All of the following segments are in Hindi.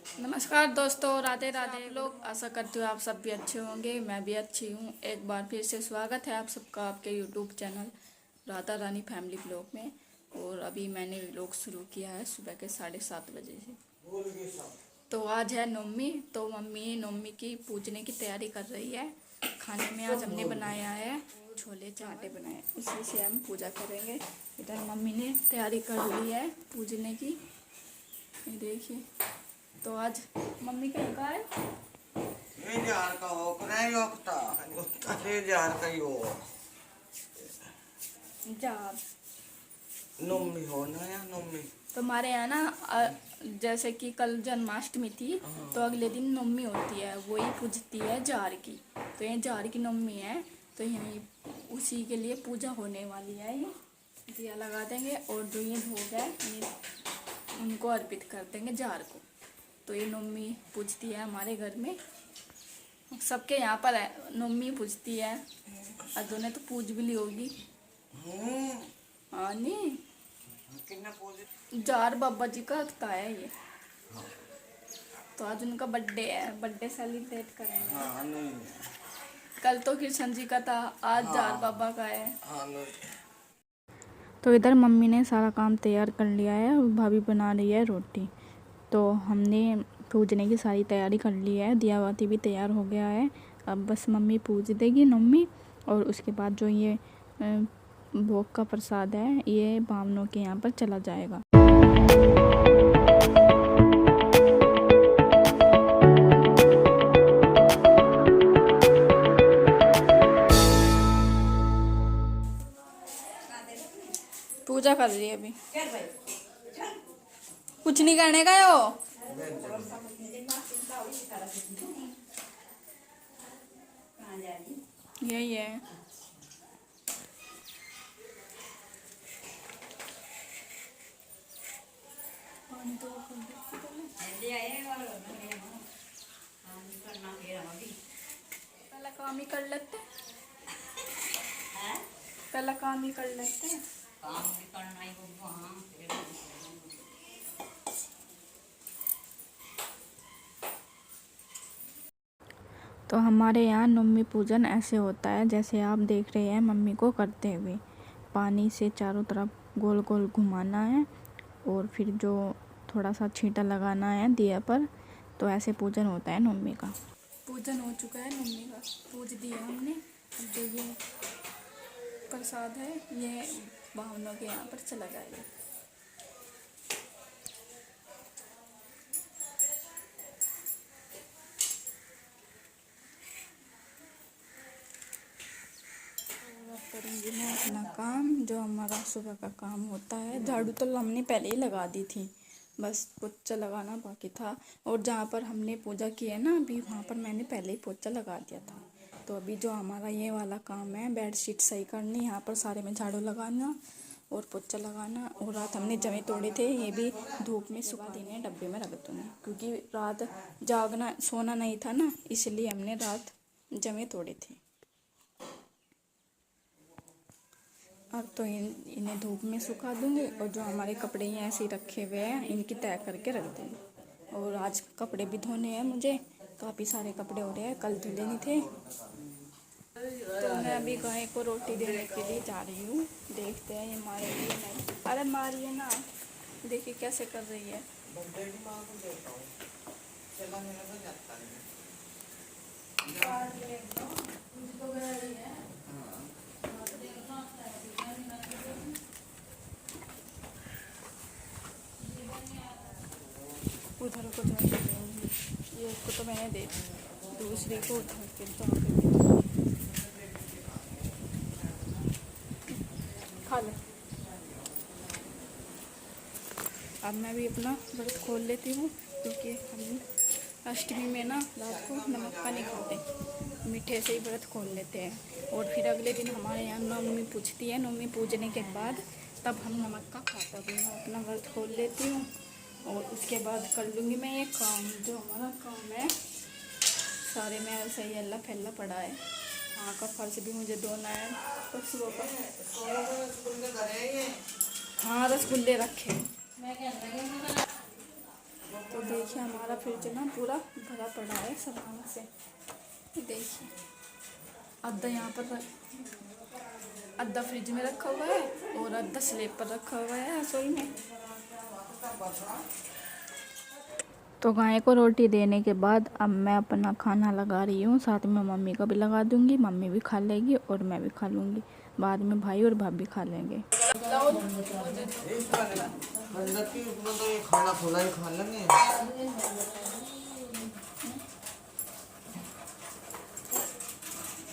नमस्कार दोस्तों, राधे राधे। आप लोग, आशा करती हूँ आप सब भी अच्छे होंगे। मैं भी अच्छी हूँ। एक बार फिर से स्वागत है आप सबका आपके YouTube channel Radha Rani family blog में। और अभी मैंने व्लॉग शुरू किया है सुबह के 7:30 बजे से। तो आज है नवमी, तो मम्मी नवमी की पूजने की तैयारी कर रही है। खाने में आज हमने बनाया है छोले चाटे बनाए, इसी से हम पूजा करेंगे। इधर मम्मी ने तैयारी कर ली है पूजने की, ये देखिए। तो आज मम्मी का का है ये जार का हो करे योक्ता ये जार का यो जार। नम्मी हो ना या नम्मी। तो हमारे यहाँ ना जैसे कि कल जन्माष्टमी थी, तो अगले दिन नवमी होती है, वही पूजती है जार की। तो ये जार की नवमी है, तो यही उसी के लिए पूजा होने वाली है। ये दिया लगा देंगे और जो ये भोग है ये उनको अर्पित कर देंगे जार को। तो ये नवमी पूजती है हमारे घर में, सबके यहाँ पर है नवमी पूजती है। अदो ने तो पूज भी ली होगी। हाँ नहीं, जार बाबा जी का होता है ये। तो आज उनका बर्थडे है, बर्थडे सेलिब्रेट करेंगे। हाँ नहीं कल तो कृष्ण जी का था, आज जार बाबा का है। हाँ नहीं। तो इधर मम्मी ने सारा काम तैयार कर लिया है और भाभी बना रही है रोटी। तो हमने पूजने की सारी तैयारी कर ली है, दिया बाती भी तैयार हो गया है। अब बस मम्मी पूज देगी मम्मी, और उसके बाद जो ये भोग का प्रसाद है ये बामनों के यहाँ पर चला जाएगा। पूजा कर रही है अभी, कुछ नहीं करने का यो। यही है। पहला काम ही कर लेते, पहला काम ही कर लेते हैं। काम भी करना ही होगा। तो हमारे यहाँ नवमी पूजन ऐसे होता है जैसे आप देख रहे हैं मम्मी को करते हुए। पानी से चारों तरफ गोल गोल घुमाना है और फिर जो थोड़ा सा छींटा लगाना है दिया पर। तो ऐसे पूजन होता है नवमी का। पूजन हो चुका है नवमी का, पूज दिया हमने। अब जो ये प्रसाद है ये भावनों के यहाँ पर चला जाएगा। करूँगी मैं अपना काम, जो हमारा सुबह का काम होता है। झाड़ू तो हमने पहले ही लगा दी थी, बस पोछा लगाना बाकी था। और जहाँ पर हमने पूजा की है ना अभी, वहाँ पर मैंने पहले ही पोछा लगा दिया था। तो अभी जो हमारा ये वाला काम है बेडशीट सही करनी, यहाँ पर सारे में झाड़ू लगाना और पोछा लगाना। और रात हमने जमे तोड़े थे, ये भी धूप में सुखा देने डब्बे में रख दूँगी, क्योंकि रात जागना सोना नहीं था ना, इसलिए हमने रात जमे तोड़े थे। अब तो इन्हें धूप में सुखा दूंगी, और जो हमारे कपड़े यहाँ ऐसे ही रखे हुए हैं इनकी तय करके रख दूंगी। और आज कपड़े भी धोने हैं मुझे, काफ़ी सारे कपड़े हो रहे हैं, कल धुले नहीं थे। तो मैं अभी गाय को रोटी देने के लिए जा रही हूँ। देखते हैं ये मारेगी नहीं। अरे मारिए ना, देखिए कैसे कर रही है। उधर को जाके देंगी, ये इसको तो मैंने दे दी, दूसरी को उधर के जाके खा ले। अब मैं भी अपना व्रत खोल लेती हूँ, क्योंकि हम अष्टमी में ना रात को नमक का नहीं खाते, मीठे से ही व्रत खोल लेते हैं। और फिर अगले दिन हमारे यहाँ नवमी पूजती है, नवमी पूजने के बाद तब हम नमक का खाता भी। मैं अपना व्रत खोल लेती हूँ और उसके बाद कर लूँगी मैं ये काम, जो हमारा काम है। सारे में ऐसा ही अल्लाह फैला पड़ा है। हाँ का फर्श भी मुझे धोना है पशुओं का। हाँ रसगुल्ले रखे। तो देखिए हमारा फ्रिज ना पूरा भरा पड़ा है सामान से। देखिए अद्धा यहाँ पर अद्धा फ्रिज में रखा हुआ है और अद्धा स्लेब पर रखा हुआ है रसोई में। तो गाय को रोटी देने के बाद अब मैं अपना खाना लगा रही हूँ, साथ में मम्मी का भी लगा दूँगी, मम्मी भी खा लेगी और मैं भी खा लूँगी, बाद में भाई और भाभी खा लेंगे। तो ये खाना खुला ही खा लेंगे।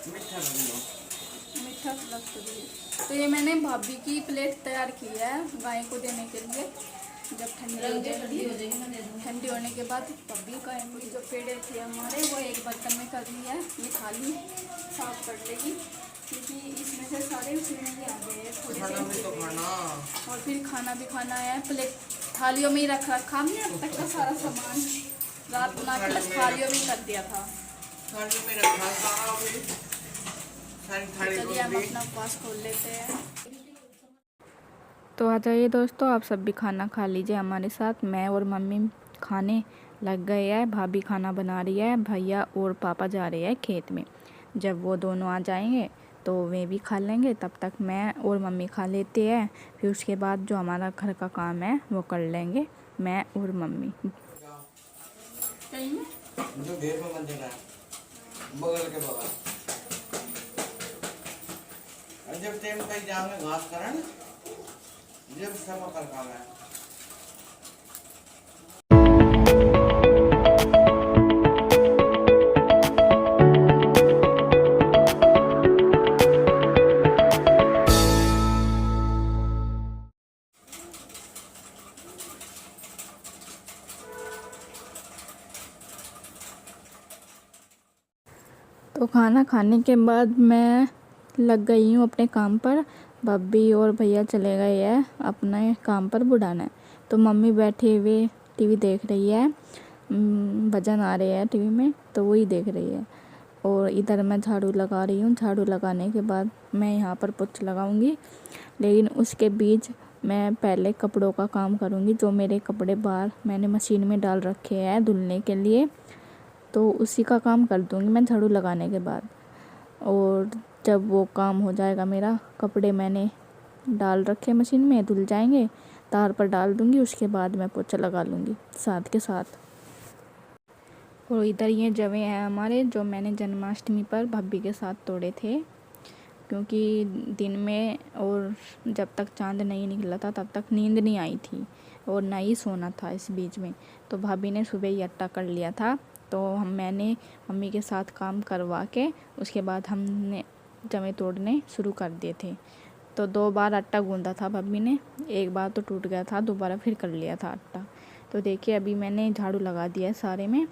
मीठा लग लो। मीठा लग तो ये मैंने भाभी की प्लेट तैयार की है गाय को देने के लिए। जब ठंडी हो जाएगी, ठंडी होने के बाद भाभी का जो पेड़े थे हमारे वो एक बर्तन में कर लिया है, ये थाली साफ कर लेगी क्योंकि इसमें से सारे उसमें ही आ गए हैं थोड़े से तो खाना और फिर खाना भी खाना है। प्लेट थालियों में ही रखा हमने अब तक का सारा सामान रात बना के बस थालियों में ही कर दिया था। थाली में रखा सारा सारी थाली चलिए हम अपना उपवास खोल लेते हैं। तो आ जाइए दोस्तों, आप सब भी खाना खा लीजिए हमारे साथ। मैं और मम्मी खाने लग गए हैं, भाभी खाना बना रही है, भैया और पापा जा रहे हैं खेत में। जब वो दोनों आ जाएंगे तो वे भी खा लेंगे, तब तक मैं और मम्मी खा लेते हैं। फिर उसके बाद जो हमारा घर का काम है वो कर लेंगे मैं और मम्मी। जो घेर में बन देना है बगल के बगल। जब टाइम कहीं जाओगे घास करें जब सब कर काम है। तो खाना खाने के बाद मैं लग गई हूँ अपने काम पर। भाभी और भैया चले गए हैं अपने काम पर बुढ़ाना। तो मम्मी बैठे हुए टीवी देख रही है, भजन आ रहे हैं टीवी में तो वही देख रही है। और इधर मैं झाड़ू लगा रही हूँ। झाड़ू लगाने के बाद मैं यहाँ पर पोछा लगाऊंगी, लेकिन उसके बीच मैं पहले कपड़ों का काम करूँगी। जो मेरे कपड़े बाहर मैंने मशीन में डाल रखे हैं धुलने के लिए, तो उसी का काम कर दूँगी मैं झाड़ू लगाने के बाद। और जब वो काम हो जाएगा मेरा, कपड़े मैंने डाल रखे मशीन में धुल जाएंगे, तार पर डाल दूँगी, उसके बाद मैं पोछा लगा लूँगी साथ के साथ। और इधर ये जवे हैं हमारे जो मैंने जन्माष्टमी पर भाभी के साथ तोड़े थे, क्योंकि दिन में और जब तक चांद नहीं निकला था तब तक नींद नहीं आई थी और ना ही सोना था इस बीच में। तो भाभी ने सुबह ही अट्टा कर लिया था, तो मैंने मम्मी के साथ काम करवा के उसके बाद हमने जवे तोड़ने शुरू कर दिए थे। तो 2 बार आटा गूंदा था भाभी ने, एक बार तो टूट गया था, दोबारा फिर कर लिया था आटा। तो देखिए अभी मैंने झाड़ू लगा दिया है सारे में।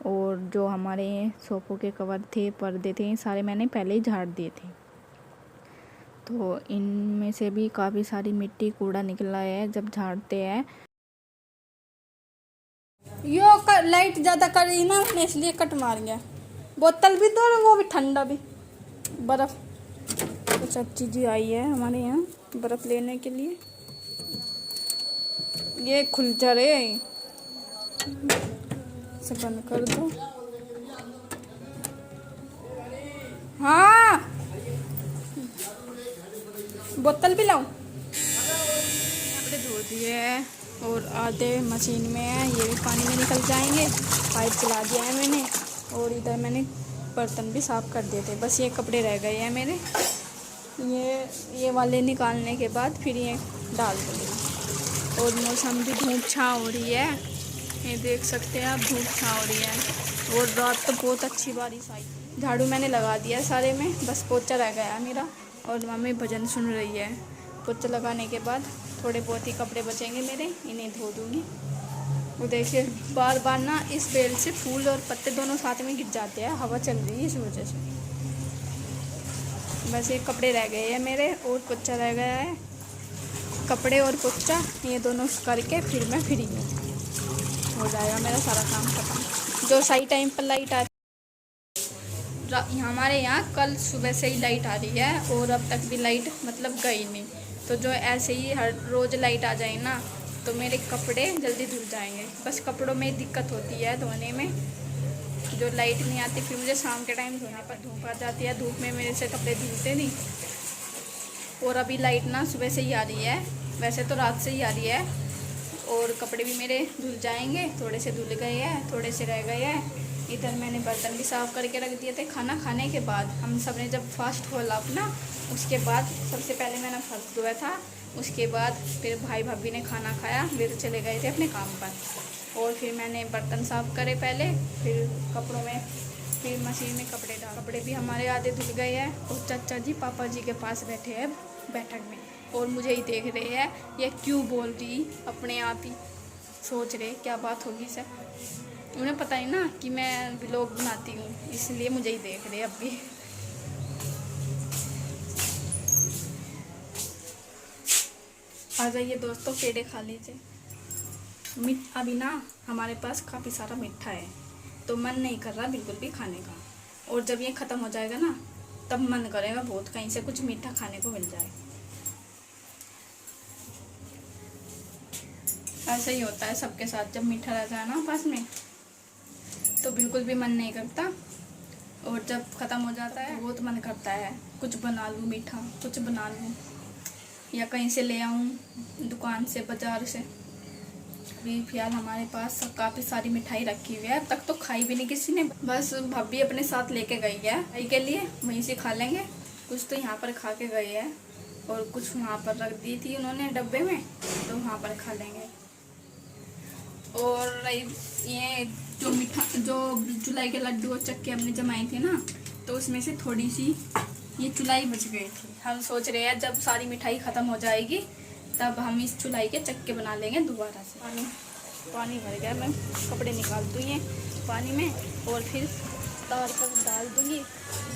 और जो हमारे सोफ़ों के कवर थे, पर्दे थे, सारे मैंने पहले ही झाड़ दिए थे। तो इनमें से भी काफ़ी सारी मिट्टी कूड़ा निकला है जब झाड़ते हैं। यो लाइट ज़्यादा कर रही ना इसलिए कट मार गया। बोतल भी दो, वो भी ठंडा भी, बर्फ़ तो सब चीज़ें आई है हमारे यहाँ बर्फ़ लेने के लिए। ये खुल जा रहे से बंद कर दो। हाँ बोतल भी लाऊं। कपड़े धो दिए और आधे मशीन में है, ये भी पानी में निकल जाएंगे। पाइप चला दिया है मैंने और इधर मैंने बर्तन भी साफ़ कर दिए थे। बस ये कपड़े रह गए हैं मेरे, ये वाले निकालने के बाद फिर ये डाल दूँगी। और मौसम भी धूप छाँव हो रही है, ये देख सकते हैं आप, धूप छाँव हो रही है। और रात तो बहुत अच्छी बारिश आई। झाड़ू मैंने लगा दिया सारे में, बस पोछा रह गया मेरा। और मम्मी भजन सुन रही है। पोछा लगाने के बाद थोड़े बहुत ही कपड़े बचेंगे मेरे, इन्हें धो दूँगी। वो देखिए बार बार ना इस बेल से फूल और पत्ते दोनों साथ में गिर जाते हैं, हवा चल रही है इस वजह से। बस ये कपड़े रह गए हैं मेरे और पोछा रह गया है। कपड़े और पोछा ये दोनों करके फिर मैं फ्री हूँ, हो जाएगा मेरा सारा काम खत्म। जो सही टाइम पर लाइट आती, हमारे यहाँ कल सुबह से ही लाइट आ रही है और अब तक भी लाइट मतलब गई नहीं। तो जो ऐसे ही हर रोज़ लाइट आ जाए ना तो मेरे कपड़े जल्दी धुल जाएंगे। बस कपड़ों में दिक्कत होती है धोने में, जो लाइट नहीं आती, फिर मुझे शाम के टाइम धोने पर धूप आ जाती है, धूप में मेरे से कपड़े धुलते नहीं। और अभी लाइट ना सुबह से ही आ रही है, वैसे तो रात से ही आ रही है। और कपड़े भी मेरे धुल जाएंगे, थोड़े से धुल गए हैं, थोड़े से रह गए हैं। इधर मैंने बर्तन भी साफ़ करके रख दिए थे। खाना खाने के बाद हम सब ने जब फास्ट खोला अपना, उसके बाद सबसे पहले मैंने फर्श धोया था। उसके बाद फिर भाई भाभी ने खाना खाया, फिर चले गए थे अपने काम पर। और फिर मैंने बर्तन साफ़ करे पहले, फिर कपड़ों में, फिर मशीन में कपड़े डाल। कपड़े भी हमारे आधे धुल गए हैं। और चाचा जी पापा जी के पास बैठे हैं बैठक में, और मुझे ही देख रहे हैं, ये क्यों बोल रही, अपने आप ही सोच रहे क्या बात होगी सर। उन्हें पता ही ना कि मैं व्लॉग बनाती हूँ, इसलिए मुझे ही देख रहे अब भी। आ जाइए दोस्तों, पेड़े खा लीजिए। अभी ना हमारे पास काफ़ी सारा मीठा है, तो मन नहीं कर रहा बिल्कुल भी खाने का। और जब ये ख़त्म हो जाएगा ना, तब मन करेगा बहुत कहीं से कुछ मीठा खाने को मिल जाए। ऐसा ही होता है सबके साथ, जब मीठा रहता है ना पास में तो बिल्कुल भी मन नहीं करता। और जब ख़त्म हो जाता है बहुत मन करता है कुछ बना लूँ मीठा, कुछ बना लूँ, या कहीं से ले आऊँ दुकान से, बाज़ार से। अभी फिलहाल हमारे पास काफ़ी सारी मिठाई रखी हुई है, अब तक तो खाई भी नहीं किसी ने। बस भाभी अपने साथ लेके गई है भाई के लिए, वहीं से खा लेंगे। कुछ तो यहाँ पर खा के गए हैं, और कुछ वहाँ पर रख दी थी उन्होंने डब्बे में, तो वहाँ पर खा लेंगे। और ये जो मीठा, जो चुलाई के लड्डू और चक्के हमने जमाए थे ना, तो उसमें से थोड़ी सी ये चुलाई बच गई थी। हम सोच रहे हैं जब सारी मिठाई ख़त्म हो जाएगी तब हम इस चुलाई के चक्के बना लेंगे दोबारा से। पानी भर गया, मैं कपड़े निकाल दूँगी पानी में, और फिर तार पर डाल दूँगी।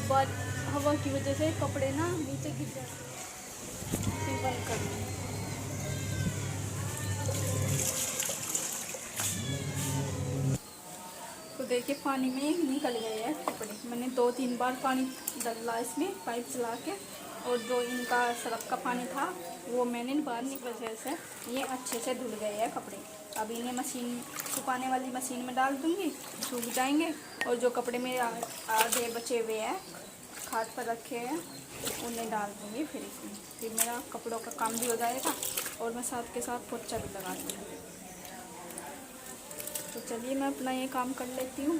बाद हवा की वजह से कपड़े ना नीचे गिर जाते, फिर बंद कर दूँगी। तो देखिए पानी में निकल गए हैं कपड़े। मैंने 2-3 बार पानी डाला इसमें पाइप चला के, और जो इनका सरफ का पानी था वो मैंने बाहर निकल वजह से ये अच्छे से धुल गए हैं कपड़े। अब इन्हें मशीन, सुखाने वाली मशीन में डाल दूँगी, सूख जाएंगे। और जो कपड़े मेरे आधे बचे हुए हैं, खाट पर रखे हैं, उन्हें डाल दूँगी फिर इसमें। फिर मेरा कपड़ों का काम भी हो जाएगा, और मैं साथ के साथ पोछा भी लगा दूँगी। तो चलिए मैं अपना ये काम कर लेती हूँ।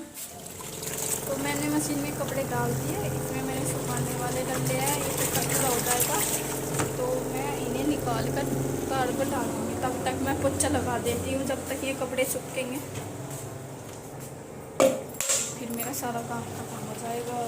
तो मैंने मशीन में कपड़े डाल दिए, इसमें मैंने सुखाने वाले डाल लिया है। ये फिर कचरा हो जाएगा, तो मैं इन्हें निकाल कर तार पर डाल दूँगी। तब तक मैं पोछा लगा देती हूँ, जब तक ये कपड़े सूखेंगे, फिर मेरा सारा काम खत्म हो जाएगा।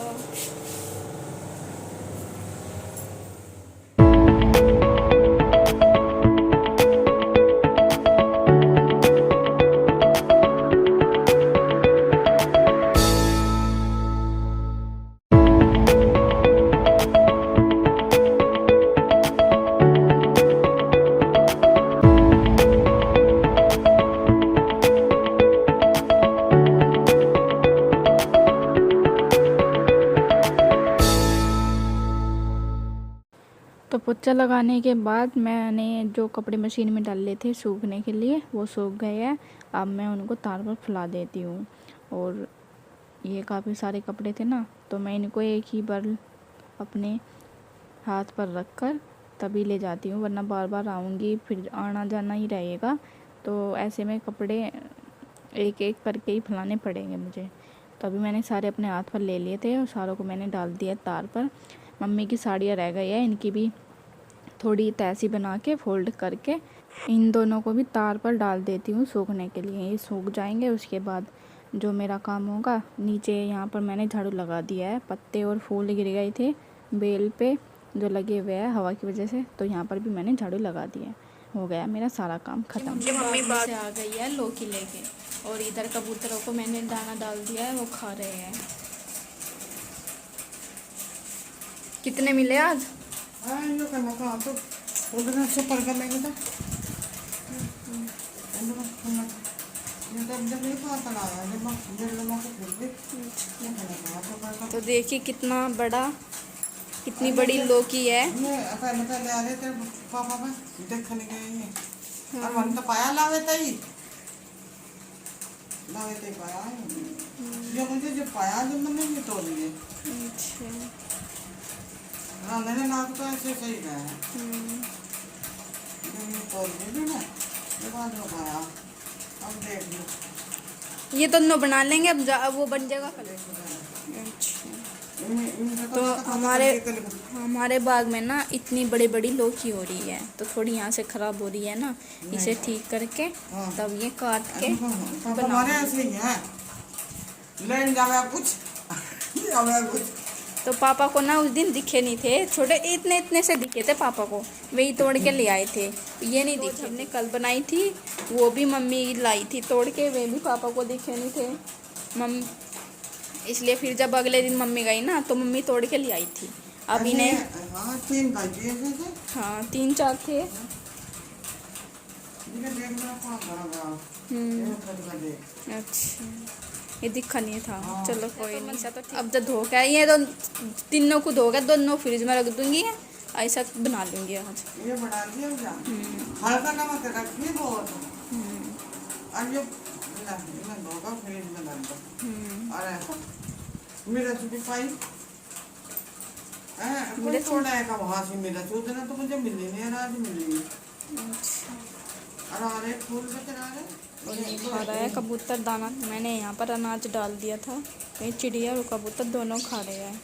तो पोछा लगाने के बाद मैंने जो कपड़े मशीन में डाले थे सूखने के लिए, वो सूख गए हैं। अब मैं उनको तार पर फैला देती हूँ। और ये काफ़ी सारे कपड़े थे ना, तो मैं इनको एक ही बार अपने हाथ पर रख कर तभी ले जाती हूँ, वरना बार बार आऊँगी फिर आना जाना ही रहेगा। तो ऐसे में कपड़े एक एक करके ही फैलाने पड़ेंगे मुझे। तो अभी मैंने सारे अपने हाथ पर ले लिए थे और सारों को मैंने डाल दिया तार पर। मम्मी की साड़ियाँ रह गई है, इनकी भी थोड़ी तैसी बना के फोल्ड करके इन दोनों को भी तार पर डाल देती हूँ सूखने के लिए। ये सूख जाएंगे, उसके बाद जो मेरा काम होगा, नीचे यहाँ पर मैंने झाड़ू लगा दिया है। पत्ते और फूल गिर गए थे बेल पे जो लगे हुए हैं हवा की वजह से, तो यहाँ पर भी मैंने झाड़ू लगा दिया है। हो गया मेरा सारा काम खत्म। मम्मी बाहर से आ गई है लौकी लेके, और इधर कबूतरों को मैंने दाना डाल दिया है, वो खा रहे हैं। कितने मिले आज? यो करना का तो उधर से पर कर लेंगे तो जब नहीं पता लगा जब को तो देखिए कितना बड़ा, कितनी बड़ी लौकी है। पहले आ रहे थे पापा देखने गए हैं, और मन तो पाया लावे तई पाया है जो मुझे जो पाया जो मैंने ये तोड़ दिए। अच्छा। हाँ मैंने नाक तो ऐसे सही गया है जो ये तोड़ दिए ना ये बाद में पाया। अब देख लो ये दोनों बना लेंगे अब वो बन जाएगा कलर। अच्छा। तो हमारे बाग में ना इतनी बड़ी बड़ी लौकी हो रही है तो थोड़ी यहाँ से खराब हो रही है ना, इसे ठीक करके तब ये काट के हमारे ऐसे ही है लेन जावे कुछ तो पापा को ना उस दिन दिखे नहीं थे, छोटे इतने इतने से दिखे थे पापा को, वही तोड़ के ले आए थे, ये नहीं दिखे। हमने कल बनाई थी वो भी मम्मी लाई थी तोड़ के, वे भी पापा को दिखे नहीं थे मम्मी, इसलिए फिर जब अगले दिन मम्मी गई ना तो मम्मी तोड़ के ले आई थी। अब इन्हें हाँ 3-4 थे। अच्छा ये दिखा नहीं था। चलो कोई नहीं सा तो अब जब धो के ये तीनों को धो के दोनों फ्रिज में रख दूंगी, ऐसा बना लूंगी आज। ये बना दिया हल्का नमक रखिए बहुत और ये धोगा फ्रिज में डाल दो। और मेरा पाई मेरे छोड़ा है का वहाँ से मेरा चूतना तो मुझे मिली नहीं आज मिली। और अरे फूल पे चला रहे खा रहा है कबूतर दाना, मैंने यहाँ पर अनाज डाल दिया था, ये चिड़िया और कबूतर दोनों खा रहे हैं,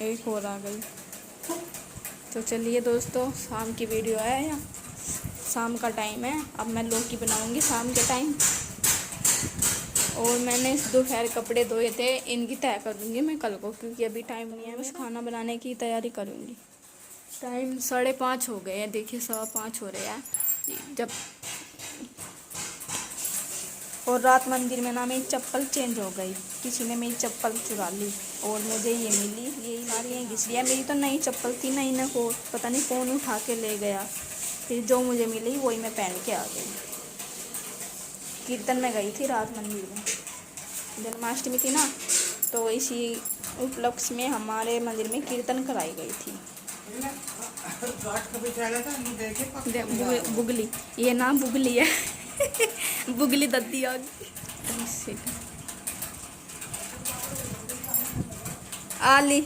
एक और आ गई। तो चलिए दोस्तों शाम की वीडियो है, यहाँ शाम का टाइम है, अब मैं लौकी बनाऊंगी शाम के टाइम। और मैंने दोपहर कपड़े धोए थे, इनकी तय कर दूँगी मैं कल को, क्योंकि अभी टाइम नहीं है, बस खाना बनाने की तैयारी करूँगी। टाइम 5:30 हो गए हैं, देखिए 5:15 हो रहे हैं जब। और रात मंदिर में ना मेरी चप्पल चेंज हो गई, किसी ने मेरी चप्पल चुरा ली और मुझे ये मिली, यही हमारी यहीं घिस लिया। मेरी तो नई चप्पल थी, नई न को पता नहीं कौन उठा के ले गया, फिर जो मुझे मिली वही मैं पहन के आ गई। कीर्तन में गई थी रात मंदिर में, जन्माष्टमी थी ना, तो इसी उपलक्ष्य में हमारे मंदिर में कीर्तन कराई गई थी। बुगली, ये नाम बुगली है बुगली दद्दी आ गई आली।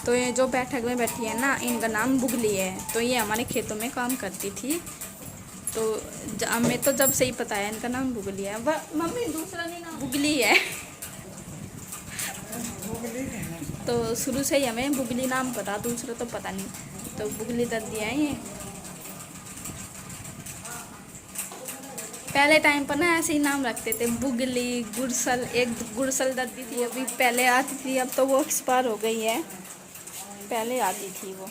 तो ये जो बैठक में बैठी है ना, इनका नाम बुगली है। तो ये हमारे खेतों में काम करती थी, तो हमें तो जब से ही पता है इनका नाम बुगली है। मम्मी दूसरा नहीं नाम बुगली है तो शुरू से ही हमें बुगली नाम पता, दूसरा तो पता नहीं, तो बुगली दद्दी है ये। पहले टाइम पर ना ऐसे ही नाम रखते थे, बुगली, गुरसल, एक गुरसल दद्दी थी अभी पहले आती थी, अब तो वो एक्सपायर हो गई है, पहले आती थी वो,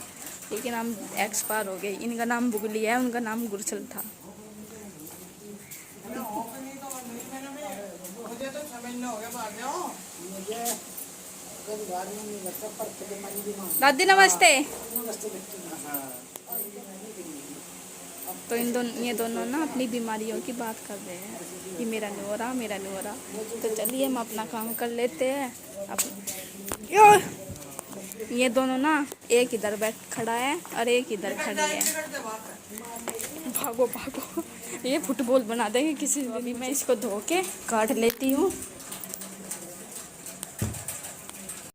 लेकिन हम एक्सपायर हो गई। इनका नाम बुगली है, उनका नाम गुरसल था। दादी नमस्ते। तो ये दोनों ना अपनी बीमारियों की बात कर रहे हैं कि मेरा नहीं हो रहा, मेरा नहीं हो रहा। तो चलिए हम अपना काम कर लेते हैं। ये दोनों ना एक इधर बैठ खड़ा है और एक इधर खड़ी है। भागो भागो, ये फुटबॉल बना देंगे किसी दिन। मैं इसको धो के काट लेती हूँ।